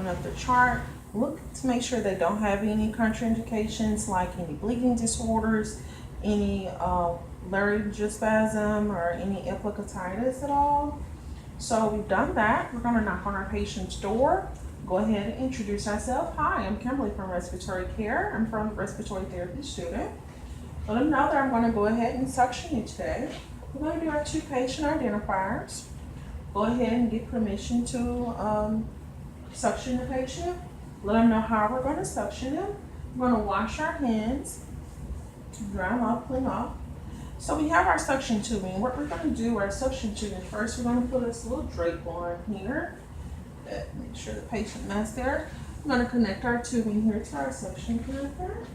open up the chart, look to make sure they don't have any contraindications like any bleeding disorders, any laryngospasm, or any epiglottitis at all. So we've done that. We're going to knock on our patient's door. Go ahead and introduce ourselves. Hi, I'm Kimberly from Respiratory Care. I'm from the respiratory therapy student. Let them know that I'm going to go ahead and suction you today. We're going to do our 2 patient identifiers. Go ahead and get permission to suction the patient. Let them know how we're going to suction them. We're going to wash our hands, dry them off, clean off. So we have our suction tubing. What we're going to do, our suction tubing, first we're going to put this little drape on here. Make sure the patient mask there. We're going to connect our tubing here to our suction connector.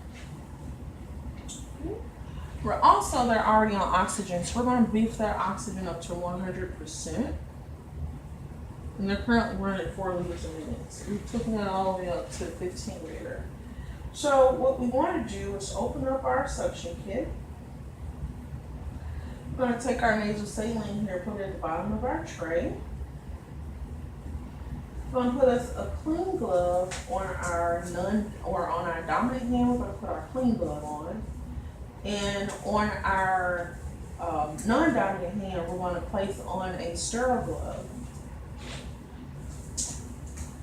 They're already on oxygen, so we're going to beef that oxygen up to 100%. And they're currently running at 4 liters a minute. So we've taken that all the way up to 15 liter. So what we want to do is open up our suction kit. We're going to take our nasal saline here, put it at the bottom of our tray. We're going to put us a clean glove on our dominant hand. We're going to put our clean glove on. And on our non-dominant hand, we're going to place on a sterile glove.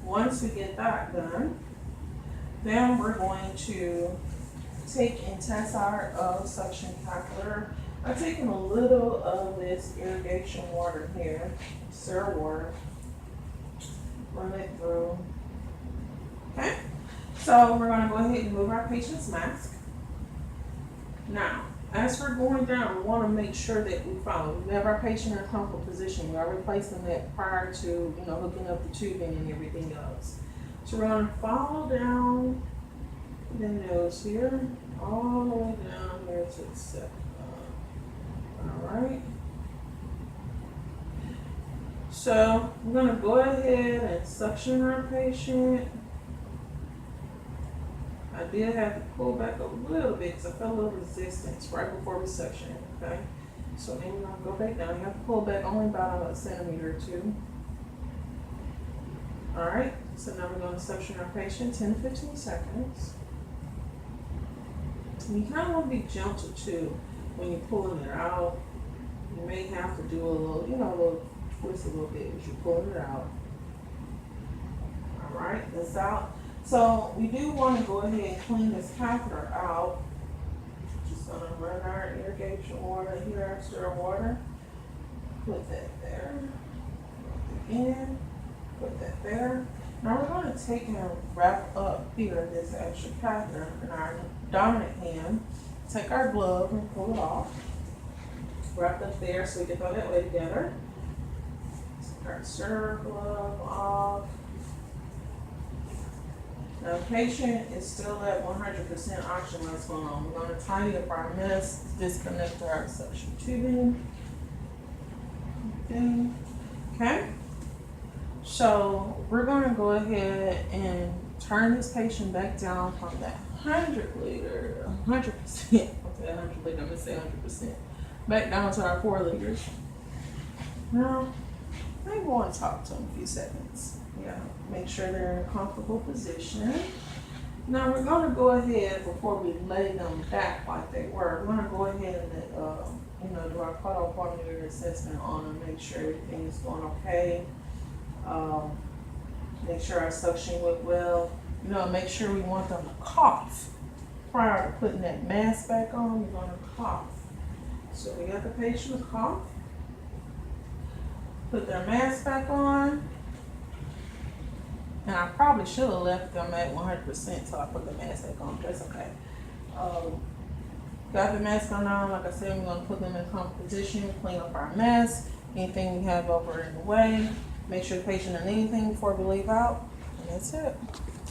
Once we get that done, then we're going to take and test our suction catheter. I've taken a little of this irrigation water here, sterile water, run it through. Okay, so we're going to go ahead and remove our patient's mask. Now, as we're going down, we want to make sure that we have our patient in a comfortable position. We are replacing that prior to hooking up the tubing and everything else. So we're going to follow down the nose here, all the way down here to the septum. All right. So we're going to go ahead and suction our patient. I did have to pull back a little bit because I felt a little resistance right before we suction it, okay? So then we're going to go back down. You have to pull back only about a centimeter or 2. All right, so now we're going to suction our patient 10 to 15 seconds. And you kind of want to be gentle too when you're pulling it out. You may have to do a little twist a little bit as you're pulling it out. All right, that's out. So we do want to go ahead and clean this catheter out. Just going to run our irrigation water here, our sterile water. Put that there. Again, put that there. Now we're going to take and wrap up here this extra catheter in our dominant hand. Take our glove and pull it off. Wrap up there so we can throw that way together. Take our sterile glove off. Now, the patient is still at 100% oxygen. What's going on? We're going to tidy up our mess, disconnect our suction tubing. Okay. So we're going to go ahead and turn this patient back down from that 100 liter, 100%. I'll say 100 liter. I'm going to say 100%. Back down to our 4 liters. Now, I want to talk to them a few seconds. Yeah, make sure they're in a comfortable position. Now we're going to go ahead, before we lay them back like they were, we're going to go ahead and do our cutoff pulmonary assessment on them, make sure everything is going okay. Make sure our suction went well. Make sure we want them to cough. Prior to putting that mask back on, we're going to cough. So we got the patient to cough. Put their mask back on. And I probably should have left them at 100% till I put the mask back on. That's okay. Got the mask on now. Like I said, we're going to put them in a comfortable position, clean up our mess, anything we have over in the way. Make sure the patient doesn't need anything before we leave out. And that's it.